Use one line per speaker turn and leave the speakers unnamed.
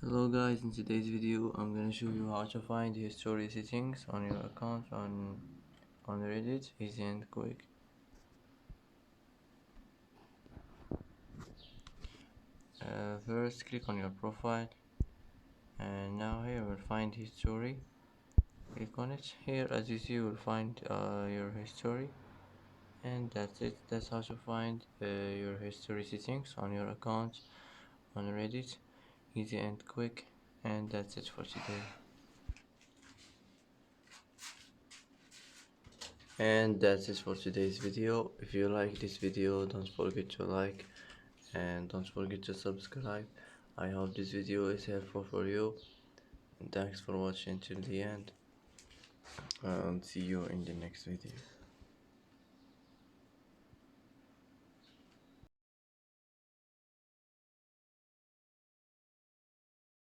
Hello guys, in today's video I'm gonna show you how to find history settings on your account on Reddit, easy and quick. First click on your profile and now here we'll find history. Click on it. Here as you see you will find your history, and that's it. That's how to find your history settings on your account on Reddit, easy and quick. And that's it for today. And that's it for today's video. If you like this video, don't forget to like and don't forget to subscribe. I hope this video is helpful for you, and thanks for watching till the end, and see you in the next video.